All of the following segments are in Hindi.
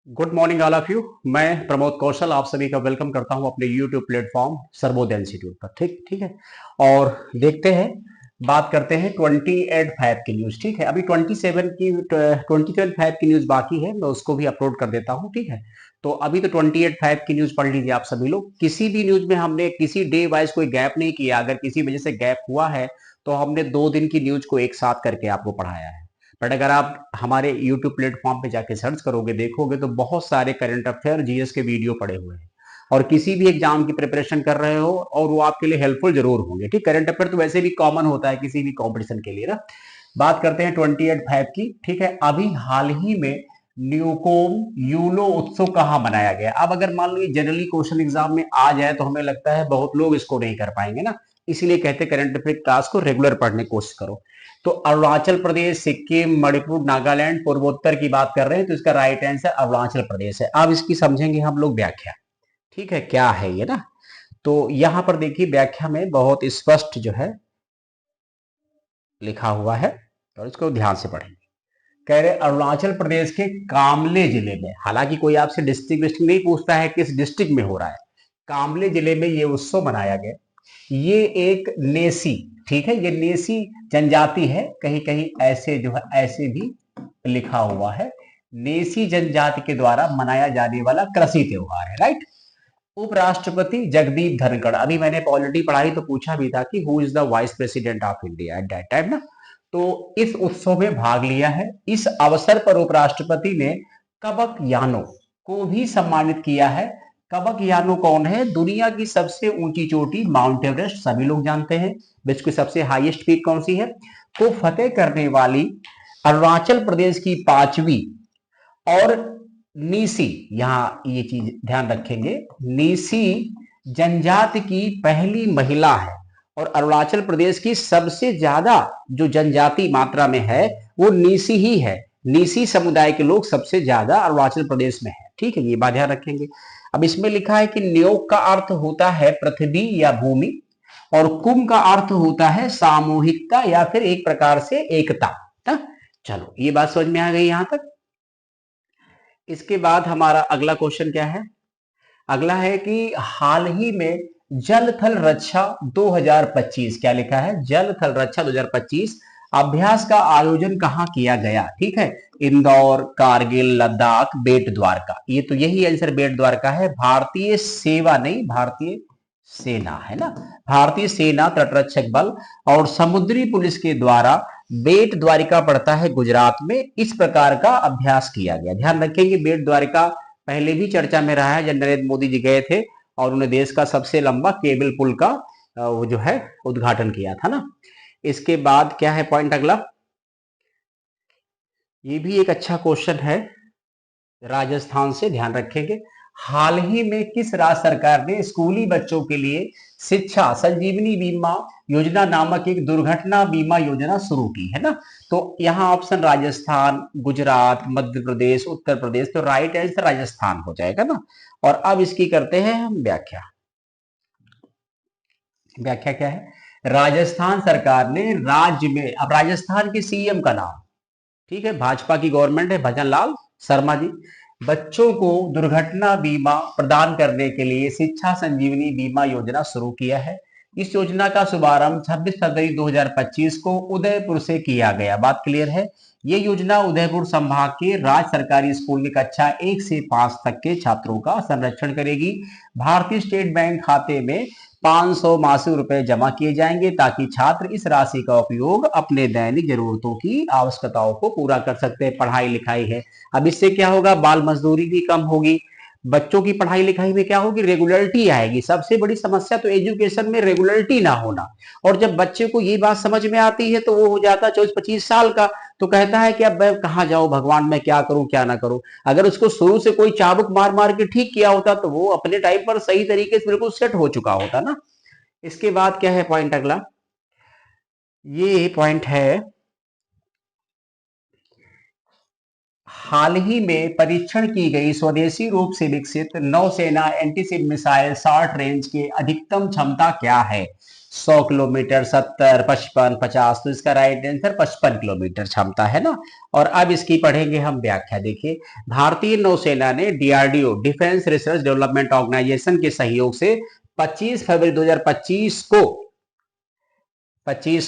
Good morning all of you. मैं प्रमोद कौशल आप सभी का वेलकम करता हूं अपने यूट्यूब प्लेटफॉर्म सर्वोदय इंस्टीट्यूट पर। ठीक ठीक है। और देखते हैं, बात करते हैं 28/5 की न्यूज। ठीक है, अभी 27/5 की न्यूज बाकी है, मैं उसको भी अपलोड कर देता हूं। ठीक है, तो अभी तो 28/5 की न्यूज पढ़ लीजिए आप सभी लोग। किसी भी न्यूज में हमने किसी डे वाइज कोई गैप नहीं किया। अगर किसी वजह से गैप हुआ है तो हमने 2 दिन की न्यूज को एक साथ करके आपको पढ़ाया है। बट अगर आप हमारे यूट्यूब प्लेटफॉर्म पे जाके सर्च करोगे, देखोगे तो बहुत सारे करंट अफेयर जीएस के वीडियो पड़े हुए हैं। और किसी भी एग्जाम की प्रिपरेशन कर रहे हो और वो आपके लिए हेल्पफुल जरूर होंगे। ठीक, करंट अफेयर तो वैसे भी कॉमन होता है किसी भी कॉम्पिटिशन के लिए ना। बात करते हैं 28/5 की। ठीक है, अभी हाल ही में न्यूकोम यूलो उत्सव कहाँ मनाया गया। अब अगर मान लो ये जनरली क्वेश्चन एग्जाम में आ जाए तो हमें लगता है बहुत लोग इसको नहीं कर पाएंगे ना, इसीलिए कहते हैं करंट अफेयर क्लास को रेगुलर पढ़ने की कोशिश करो। तो अरुणाचल प्रदेश, सिक्किम, मणिपुर, नागालैंड, पूर्वोत्तर की बात कर रहे हैं तो इसका राइट आंसर अरुणाचल प्रदेश है। अब इसकी समझेंगे हम लोग व्याख्या। ठीक है, क्या है ये ना। तो यहां पर देखिए व्याख्या में बहुत स्पष्ट जो है लिखा हुआ है और इसको ध्यान से पढ़ेंगे। कह रहे अरुणाचल प्रदेश के कामले जिले में, हालांकि कोई आपसे डिस्ट्रिक्ट डिस्ट्रिक्ट नहीं पूछता है किस डिस्ट्रिक्ट में हो रहा है, कामले जिले में ये उत्सव मनाया गया। ये एक नेसी, ठीक है, ये नेसी जनजाति है। कहीं कहीं ऐसे जो है ऐसे भी लिखा हुआ है, नेसी जनजाति के द्वारा मनाया जाने वाला कृषि त्योहार है। राइट। उपराष्ट्रपति जगदीप धनखड़, अभी मैंने पॉलिटी पढ़ाई तो पूछा भी था कि who is the vice president of India at that time ना। तो इस उत्सव में भाग लिया है। इस अवसर पर उपराष्ट्रपति ने कबक यानो को भी सम्मानित किया है। कबक यानो कौन है? दुनिया की सबसे ऊंची चोटी माउंट एवरेस्ट, सभी लोग जानते हैं। विश्व की सबसे हाईएस्ट पीक कौन सी है? को फतेह करने वाली अरुणाचल प्रदेश की पांचवी और नीसी, यहां ये चीज ध्यान रखेंगे, नीसी जनजाति की पहली महिला है। और अरुणाचल प्रदेश की सबसे ज्यादा जो जनजाति मात्रा में है वो नीसी ही है। नीसी समुदाय के लोग सबसे ज्यादा अरुणाचल प्रदेश में है। ठीक है, ये बात ध्यान रखेंगे। अब इसमें लिखा है कि न्योक का अर्थ होता है पृथ्वी या भूमि, और कुंभ का अर्थ होता है सामूहिकता या फिर एक प्रकार से एकता ना। चलो, ये बात समझ में आ गई यहां तक। इसके बाद हमारा अगला क्वेश्चन क्या है? अगला है कि हाल ही में जल थल रक्षा 2025, क्या लिखा है? जल थल रक्षा 2025 अभ्यास का आयोजन कहां किया गया? ठीक है, इंदौर, कारगिल, लद्दाख, बेट द्वारका। ये तो यही आंसर बेट द्वारका है। भारतीय सेवा नहीं, भारतीय सेना है ना। भारतीय सेना, तटरक्षक बल और समुद्री पुलिस के द्वारा बेट द्वारिका पड़ता है गुजरात में, इस प्रकार का अभ्यास किया गया। ध्यान रखेंगे बेट द्वारिका पहले भी चर्चा में रहा है जब नरेंद्र मोदी जी गए थे और उन्हें देश का सबसे लंबा केबल पुल का वो जो है उद्घाटन किया था ना। इसके बाद क्या है पॉइंट अगला? ये भी एक अच्छा क्वेश्चन है, राजस्थान से, ध्यान रखेंगे। हाल ही में किस राज्य सरकार ने स्कूली बच्चों के लिए शिक्षा संजीवनी बीमा योजना नामक एक दुर्घटना बीमा योजना शुरू की है ना? तो यहाँ ऑप्शन राजस्थान, गुजरात, मध्य प्रदेश, उत्तर प्रदेश, तो राइट आंसर राजस्थान हो जाएगा ना। और अब इसकी करते हैं हम व्याख्या। व्याख्या क्या है? राजस्थान सरकार ने राज्य में, अब राजस्थान के सीएम का नाम, ठीक है, भाजपा की गवर्नमेंट है, भजन लाल शर्मा जी, बच्चों को दुर्घटना बीमा प्रदान करने के लिए शिक्षा संजीवनी बीमा योजना शुरू किया है। इस योजना का शुभारंभ 26 फरवरी 2025 को उदयपुर से किया गया। बात क्लियर है? ये योजना उदयपुर संभाग के राज्य सरकारी स्कूल की कक्षा 1 से 5 तक के छात्रों का संरक्षण करेगी। भारतीय स्टेट बैंक खाते में 500 मासिक रुपए जमा किए जाएंगे ताकि छात्र इस राशि का उपयोग अपने दैनिक जरूरतों की आवश्यकताओं को पूरा कर सकते हैं। पढ़ाई लिखाई है, अब इससे क्या होगा? बाल मजदूरी भी कम होगी। बच्चों की पढ़ाई लिखाई में क्या होगी? रेगुलरिटी आएगी। सबसे बड़ी समस्या तो एजुकेशन में रेगुलरिटी ना होना। और जब बच्चे को ये बात समझ में आती है तो वो हो जाता है 24-25 साल का, तो कहता है कि अब मैं कहाँ जाऊं भगवान, मैं क्या करूं क्या ना करूं। अगर उसको शुरू से कोई चाबुक मार मार के ठीक किया होता तो वो अपने टाइम पर सही तरीके से बिल्कुल सेट हो चुका होता ना। इसके बाद क्या है पॉइंट अगला? ये पॉइंट है, हाल ही में परीक्षण की गई स्वदेशी रूप से विकसित नौसेना एंटीशिप मिसाइल शॉर्ट रेंज के अधिकतम क्षमता क्या है? 100 किलोमीटर, 70, 55, 50, तो इसका राइट आंसर 55 किलोमीटर क्षमता है ना। और अब इसकी पढ़ेंगे हम व्याख्या। देखिए, भारतीय नौसेना ने DRDO, defence research development organisation के सहयोग से 25 फरवरी 2025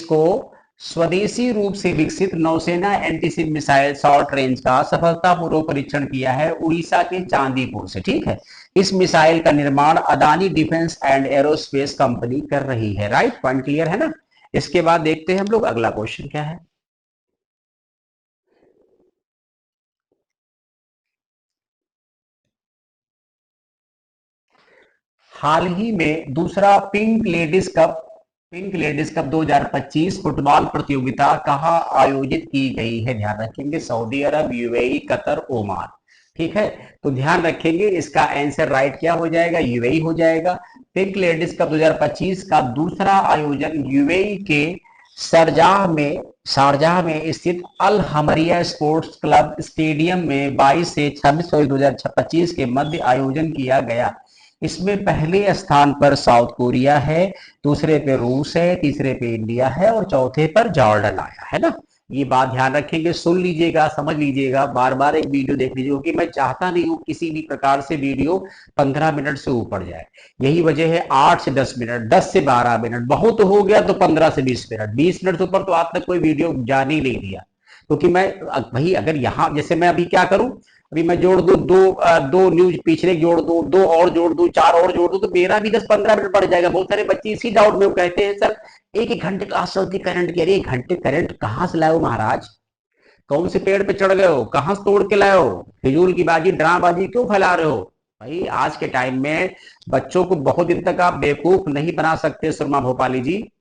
को स्वदेशी रूप से विकसित नौसेना एंटीशिप मिसाइल शॉर्ट रेंज का सफलतापूर्वक परीक्षण किया है उड़ीसा के चांदीपुर से। ठीक है, इस मिसाइल का निर्माण Adani defence and aerospace company कर रही है। राइट, पॉइंट क्लियर है ना। इसके बाद देखते हैं हम लोग अगला क्वेश्चन क्या है। हाल ही में दूसरा पिंक लेडीज कप 2025 फुटबॉल प्रतियोगिता कहाँ आयोजित की गई है? ध्यान रखेंगे, सऊदी अरब, यूएई, कतर, ओमान। ठीक है, तो ध्यान रखेंगे इसका आंसर राइट क्या हो जाएगा? यूएई हो जाएगा। पिंक लेडीज कप 2025 का दूसरा आयोजन यूएई के शारजाह में स्थित अल हमरिया स्पोर्ट्स क्लब स्टेडियम में 22 से 26 फरवरी 2025 के मध्य आयोजन किया गया। इसमें पहले स्थान पर साउथ कोरिया है, दूसरे पे रूस है, तीसरे पे इंडिया है और चौथे पर जॉर्डन आया है ना। ये बात ध्यान रखेंगे, सुन लीजिएगा, समझ लीजिएगा, बार बार एक वीडियो देख लीजिए, क्योंकि मैं चाहता नहीं हूं किसी भी प्रकार से वीडियो 15 मिनट से ऊपर जाए। यही वजह है 8 से 10 मिनट, 10 से 12 मिनट, बहुत हो गया तो 15 से 20 मिनट, 20 मिनट से ऊपर तो आज तक कोई वीडियो जाने ही नहीं दिया। क्योंकि मैं भाई, अगर यहाँ जैसे मैं अभी क्या करूं, अभी मैं जोड़ दूं दो न्यूज पिछले जोड़ दूं, दो और जोड़ दूं, चार और जोड़ दूं, तो मेरा भी 10-15 मिनट बढ़ जाएगा। बहुत सारे बच्चे इसी डाउट में कहते हैं सर एक एक घंटे कहाँ से होती करंट की? अरे 1 घंटे करंट कहाँ से लाए हो महाराज? कौन से पेड़ पे चढ़ गए हो? कहाँ से तोड़ के लाए हो? फिजूल की बाजी, ड्रामाबाजी क्यों फैला रहे हो? भाई आज के टाइम में बच्चों को बहुत दिन तक आप बेवकूफ नहीं बना सकते सुरमा भोपाली जी।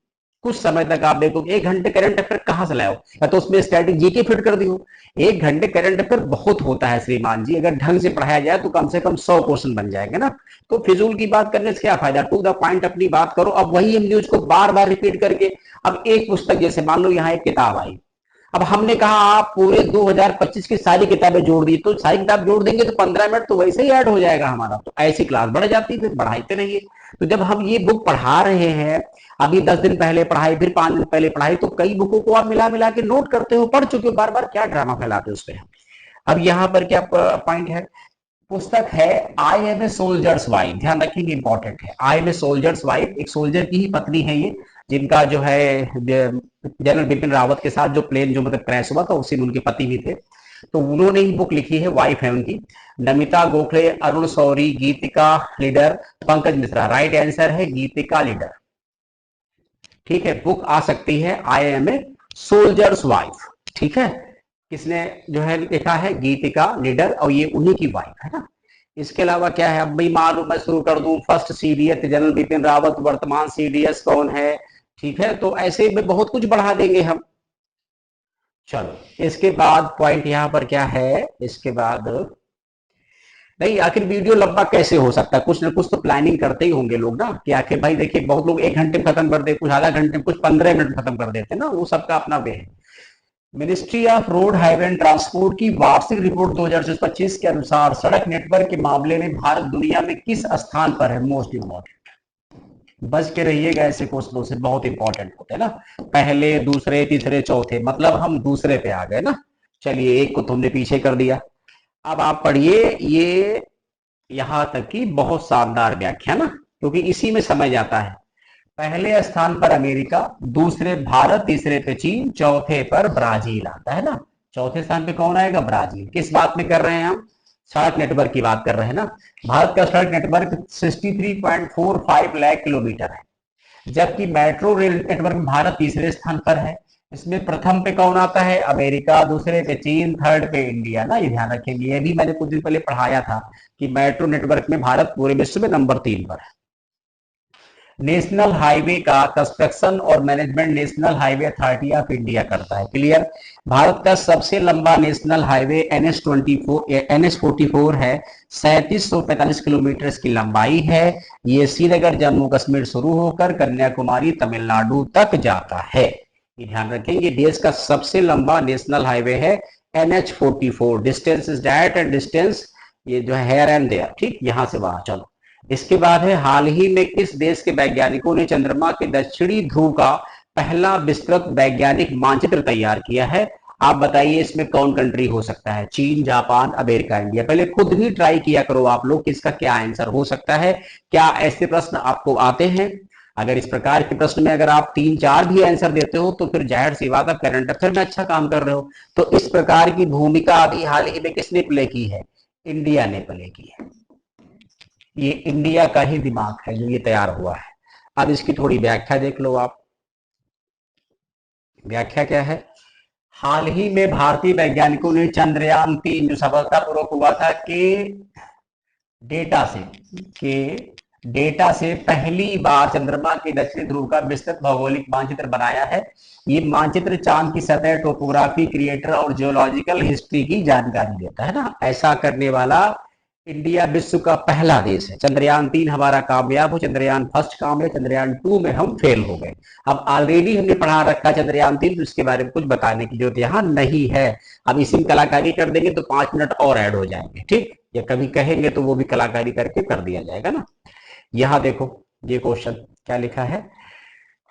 कुछ समय तक आप देखो 1 घंटे करंट अफेयर कहां से लाओ, या तो उसमें स्टैटिक जीके फिट कर दी हो। 1 घंटे करंट अफेयर बहुत होता है श्रीमान जी, अगर ढंग से पढ़ाया जाए तो कम से कम 100 क्वेश्चन बन जाएंगे ना। तो फिजूल की बात करने से क्या फायदा? टू द पॉइंट अपनी बात करो। अब वही हम न्यूज को बार बार रिपीट करके, अब एक पुस्तक जैसे मान लो यहाँ एक किताब आई, अब हमने कहा आप पूरे 2025 की सारी किताबें जोड़ दी, तो सारी किताब जोड़ देंगे तो 15 मिनट तो वैसे ही ऐड हो जाएगा हमारा, तो ऐसी क्लास बढ़ जाती है, फिर बढ़ाते रहिए। तो जब हम ये बुक पढ़ा रहे हैं, अभी 10 दिन पहले पढ़ाई, फिर 5 दिन पहले पढ़ाई, तो कई बुकों को आप मिला मिला के नोट करते हो, पढ़ चुके हो, बार बार क्या ड्रामा फैलाते हो उस पर। अब यहाँ पर क्या पॉइंट है? पुस्तक है I am a soldier's wife. ध्यान रखिए, इंपॉर्टेंट है। I am a soldier's wife, एक सोल्जर की ही पत्नी है ये, जिनका जो है जनरल बिपिन रावत के साथ जो प्लेन जो मतलब क्रैश हुआ था, उसी में उनके पति भी थे। तो उन्होंने ही बुक लिखी है, वाइफ है उनकी, नमिता गोखले, अरुण शौरी, गीतिका लीडर, पंकज मिश्रा। राइट आंसर है गीतिका लीडर। ठीक है, बुक आ सकती है I am a soldier's wife. ठीक है, किसने जो है लिखा है? गीतिका लीडर, और ये उन्हीं की वाइफ है ना। इसके अलावा क्या है? अब भाई मालूम मैं शुरू कर दूं, first CDS general Bipin Rawat, वर्तमान सीडीएस कौन है? ठीक है, तो ऐसे में बहुत कुछ बढ़ा देंगे हम। चलो इसके बाद पॉइंट यहाँ पर क्या है? इसके बाद नहीं, आखिर वीडियो लंबा कैसे हो सकता है? कुछ ना कुछ तो प्लानिंग करते ही होंगे लोग ना, कि आखिर भाई देखिए बहुत लोग 1 घंटे में खत्म कर देते, कुछ आधा घंटे में, कुछ 15 मिनट में खत्म कर देते हैं ना, वो सबका अपना वे है। Ministry of road highway and transport की वार्षिक रिपोर्ट 2025 के अनुसार सड़क नेटवर्क के मामले में भारत दुनिया में किस स्थान पर है? मोस्ट इंपॉर्टेंट, बच के रहिएगा ऐसे क्वेश्चनों से, बहुत इंपॉर्टेंट होते हैं ना। पहले, दूसरे, तीसरे, चौथे, मतलब हम दूसरे पे आ गए ना। चलिए, एक को तुमने पीछे कर दिया। अब आप पढ़िए ये यहां तक की बहुत शानदार व्याख्या ना, क्योंकि इसी में समझ आता है। पहले स्थान पर अमेरिका, दूसरे भारत, तीसरे पे चीन, चौथे पर ब्राजील आता है ना। चौथे स्थान पे कौन आएगा? ब्राजील। किस बात में कर रहे हैं हम? सड़क नेटवर्क की बात कर रहे हैं ना। भारत का सड़क नेटवर्क 63.45 लाख किलोमीटर है, जबकि मेट्रो रेल नेटवर्क में भारत तीसरे स्थान पर है। इसमें प्रथम पे कौन आता है? अमेरिका, दूसरे पे चीन, थर्ड पे इंडिया ना। ये ध्यान रखेंगे, ये भी मैंने कुछ दिन पहले पढ़ाया था कि मेट्रो नेटवर्क में भारत पूरे विश्व में नंबर 3 पर है। नेशनल हाईवे का कंस्ट्रक्शन और management national highway authority of India करता है। क्लियर? भारत का सबसे लंबा नेशनल हाईवे NH44 है, 3745 किलोमीटर की लंबाई है। ये श्रीनगर जम्मू कश्मीर शुरू होकर कन्याकुमारी तमिलनाडु तक जाता है। ये ध्यान रखेंगे, देश का सबसे लंबा नेशनल हाईवे है NH44। Distance is that and distance ये जो है हेयर एंड देयर। ठीक, यहां से वहां। चलो इसके बाद है, हाल ही में किस देश के वैज्ञानिकों ने चंद्रमा के दक्षिणी ध्रुव का पहला विस्तृत वैज्ञानिक मानचित्र तैयार किया है? आप बताइए इसमें कौन कंट्री हो सकता है? चीन, जापान, अमेरिका, इंडिया? पहले खुद भी ट्राई किया करो आप लोग कि इसका क्या आंसर हो सकता है। क्या ऐसे प्रश्न आपको आते हैं? अगर इस प्रकार के प्रश्न में अगर आप 3-4 भी आंसर देते हो तो फिर जाहिर सी बात, आप करंट अफेयर में अच्छा काम कर रहे हो। तो इस प्रकार की भूमिका अभी हाल ही में किसने प्ले की है? इंडिया ने प्ले की है। ये इंडिया का ही दिमाग है जो ये तैयार हुआ है। अब इसकी थोड़ी व्याख्या देख लो आप। व्याख्या क्या है? हाल ही में भारतीय वैज्ञानिकों ने चंद्रयान 3 जो सफलतापूर्वक हुआ था के डेटा से पहली बार चंद्रमा के दक्षिणी ध्रुव का विस्तृत भौगोलिक मानचित्र बनाया है। ये मानचित्र चांद की सतह, टोपोग्राफी, क्रिएटर और जियोलॉजिकल हिस्ट्री की जानकारी देता है ना। ऐसा करने वाला इंडिया विश्व का पहला देश है। चंद्रयान 3 हमारा कामयाब हो, चंद्रयान 1 काम है, चंद्रयान 2 में हम फेल हो गए। अब ऑलरेडी हमने पढ़ा रखा चंद्रयान 3, तो इसके बारे में कुछ बताने की जरूरत यहाँ नहीं है। अब इसी में कलाकारी कर देंगे तो 5 मिनट और ऐड हो जाएंगे, ठीक, या कभी कहेंगे तो वो भी कलाकारी करके कर दिया जाएगा ना। यहां देखो, ये क्वेश्चन क्या लिखा है?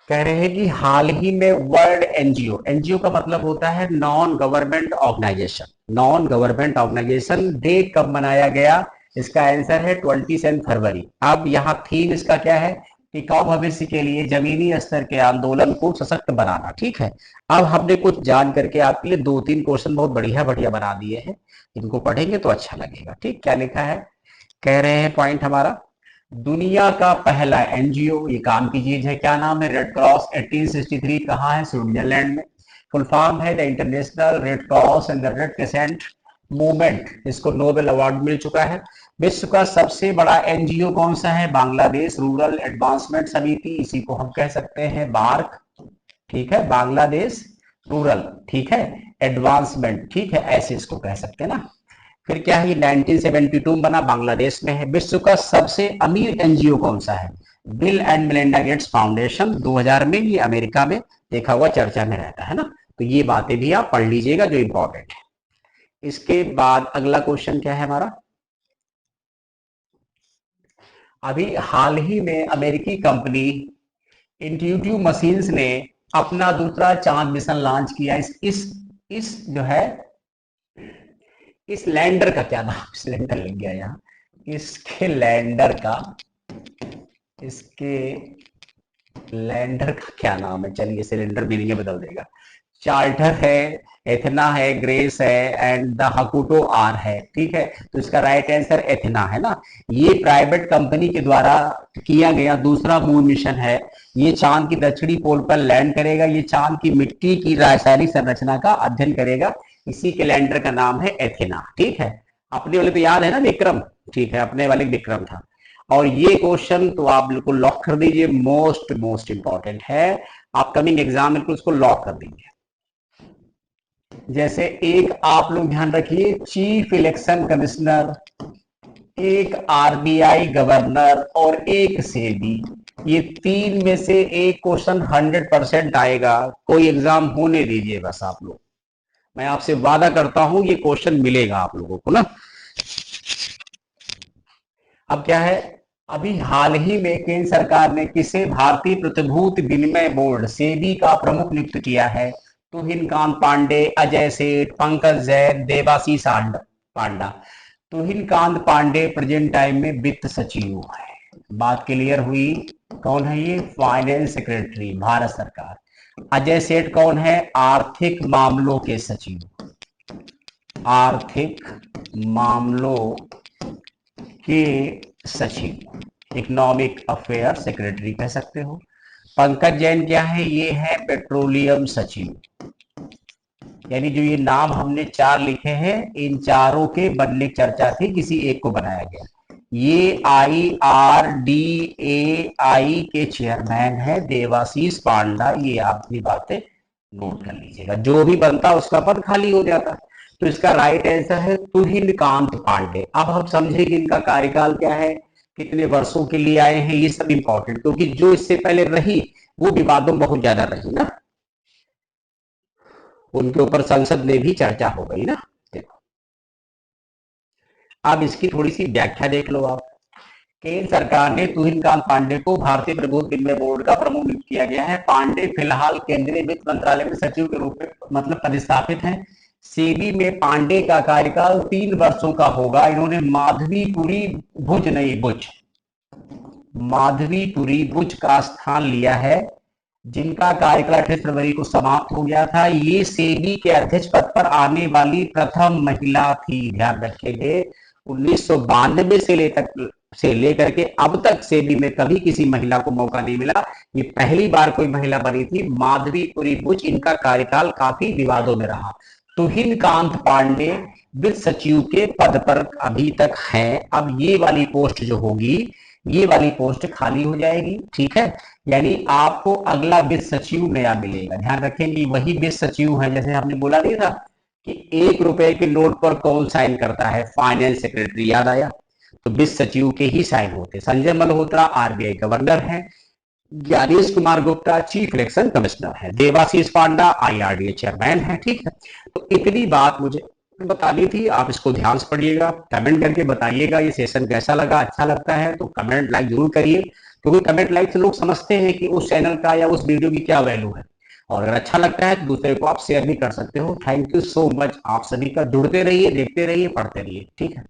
कह रहे हैं कि हाल ही में वर्ल्ड एनजीओ, एनजीओ का मतलब होता है non government organisation, non government organisation day कब मनाया गया? इसका आंसर है 27 फरवरी। अब यहाँ थीम इसका क्या है? टिकाऊ भविष्य के लिए जमीनी स्तर के आंदोलन को सशक्त बनाना, ठीक है। अब हमने कुछ जान करके आपके लिए 2-3 क्वेश्चन बहुत बढ़िया बढ़िया बना दिए हैं, इनको पढ़ेंगे तो अच्छा लगेगा, ठीक। क्या लिखा है? कह रहे हैं पॉइंट हमारा, दुनिया का पहला एनजीओ, ये काम की चीज है, क्या नाम है? Red cross. 1863 कहाँ है? स्विट्जरलैंड में। फुल फॉर्म है the international red cross and the red crescent movement. इसको नोबेल अवार्ड मिल चुका है। विश्व का सबसे बड़ा एनजीओ कौन सा है? बांग्लादेश रूरल एडवांसमेंट समिति, इसी को हम कह सकते हैं बार्क, ठीक है। बांग्लादेश रूरल, ठीक है, एडवांसमेंट, ठीक है, ऐसे इसको कह सकते हैं ना। फिर क्या है? 1972 में बना, बांग्लादेश में है। विश्व का सबसे अमीर एनजीओ कौन सा है? Bill and Melinda Gates foundation, 2000 में, ये अमेरिका में, देखा हुआ चर्चा में रहता है ना। तो ये बातें भी आप पढ़ लीजिएगा जो इंपॉर्टेंट है। इसके बाद अगला क्वेश्चन क्या है हमारा? अभी हाल ही में अमेरिकी कंपनी इंट्यूटिव मशीन्स ने अपना दूसरा चांद मिशन लॉन्च किया। इस जो है, इस लैंडर का क्या नाम? सिलेंडर लग गया यहाँ। इसके लैंडर का, इसके लैंडर का क्या नाम है? चलिए, सिलेंडर मीनिंग बदल देगा। चार्टर है, एथना है, ग्रेस है एंड द हकुटो आर है, ठीक है। तो इसका राइट आंसर एथना है ना। ये प्राइवेट कंपनी के द्वारा किया गया दूसरा मून मिशन है। ये चांद की दक्षिणी पोल पर लैंड करेगा। ये चांद की मिट्टी की रासायनिक संरचना का अध्ययन करेगा। इसी के लैंडर का नाम है एथेना, ठीक है। अपने वाले तो याद है ना, विक्रम, ठीक है, अपने वाले विक्रम था। और ये क्वेश्चन तो आप बिल्कुल लॉक कर दीजिए, मोस्ट मोस्ट इंपॉर्टेंट है, अपकमिंग एग्जाम बिल्कुल उसको लॉक कर दीजिए। जैसे एक आप लोग ध्यान रखिए, चीफ इलेक्शन कमिश्नर, एक आरबीआई गवर्नर और एक सेबी, ये 3 में से एक क्वेश्चन 100% आएगा। कोई एग्जाम होने दीजिए बस आप लोग, मैं आपसे वादा करता हूं ये क्वेश्चन मिलेगा आप लोगों को ना। अब क्या है? अभी हाल ही में केंद्र सरकार ने किसे भारतीय प्रतिभूति विनिमय बोर्ड सेबी का प्रमुख नियुक्त किया है? तुहिनकांत पांडे, अजय सेठ, पंकज जैन, देवाशीष पांडा। तुहिनकांत पांडे प्रेजेंट टाइम में वित्त सचिव है। बात क्लियर हुई? कौन है ये? फाइनेंस सेक्रेटरी, भारत सरकार। अजय सेठ कौन है? आर्थिक मामलों के सचिव, आर्थिक मामलों के सचिव, इकोनॉमिक अफेयर सेक्रेटरी कह सकते हो। पंकज जैन क्या है? ये है पेट्रोलियम सचिव। यानी जो ये नाम हमने 4 लिखे हैं, इन चारों के बनने की चर्चा थी, किसी एक को बनाया गया। ये IRDAI के चेयरमैन है देवाशीष पांडा। ये आपकी बातें नोट कर लीजिएगा, जो भी बनता उसका पद खाली हो जाता। तो इसका राइट आंसर है तुहिनकांत पांडे। अब हम समझेंगे इनका कार्यकाल क्या है, कितने वर्षों के लिए आए हैं, ये सब इंपॉर्टेंट, क्योंकि जो इससे पहले रही वो विवादों बहुत ज्यादा रही ना, उनके ऊपर संसद में भी चर्चा हो गई ना। देखो, अब इसकी थोड़ी सी व्याख्या देख लो आप। केंद्र सरकार ने तुहिनकांत पांडे को भारतीय प्रबुद्ध विनिमय बोर्ड का प्रमुख नियुक्त किया गया है। पांडे फिलहाल केंद्रीय वित्त मंत्रालय में सचिव के रूप में मतलब पदस्थापित हैं। सेबी में पांडे का कार्यकाल 3 वर्षों का होगा। इन्होंने माधवीपुरी भुज का स्थान लिया है, जिनका कार्यकाल 28 फरवरी को समाप्त हो गया था। ये सेबी के अध्यक्ष पद पर आने वाली प्रथम महिला थी। ध्यान रखेंगे, 1992 से लेकर के अब तक सेबी में कभी किसी महिला को मौका नहीं मिला। ये पहली बार कोई महिला बनी थी, माधवीपुरी भुज। इनका कार्यकाल काफी विवादों में रहा। तुहिनकांत पांडे वित्त सचिव के पद पर अभी तक हैं। अब ये वाली पोस्ट जो होगी, ये वाली पोस्ट खाली हो जाएगी, ठीक है। यानी आपको अगला वित्त सचिव नया मिलेगा। ध्यान रखेंगे, वही वित्त सचिव है, जैसे हमने बोला नहीं था कि 1 रुपए के नोट पर कौन साइन करता है, फाइनेंस सेक्रेटरी, याद आया। तो वित्त सचिव के ही साइन होते। संजय मल्होत्रा आरबीआई गवर्नर हैं, Gyanesh Kumar Gupta chief election commissioner है, देवाशीष पांडा आईआरडीए चेयरमैन है, ठीक है। तो इतनी बात मुझे बतानी थी। आप इसको ध्यान से पढ़िएगा, कमेंट करके बताइएगा ये सेशन कैसा लगा। अच्छा लगता है तो कमेंट लाइक जरूर करिए, क्योंकि कमेंट लाइक से लोग समझते हैं कि उस चैनल का या उस वीडियो की क्या वैल्यू है। और अगर अच्छा लगता है तो दूसरे को आप शेयर भी कर सकते हो। Thank you so much. आप सभी का जुड़ते रहिए, देखते रहिए, पढ़ते रहिए, ठीक है।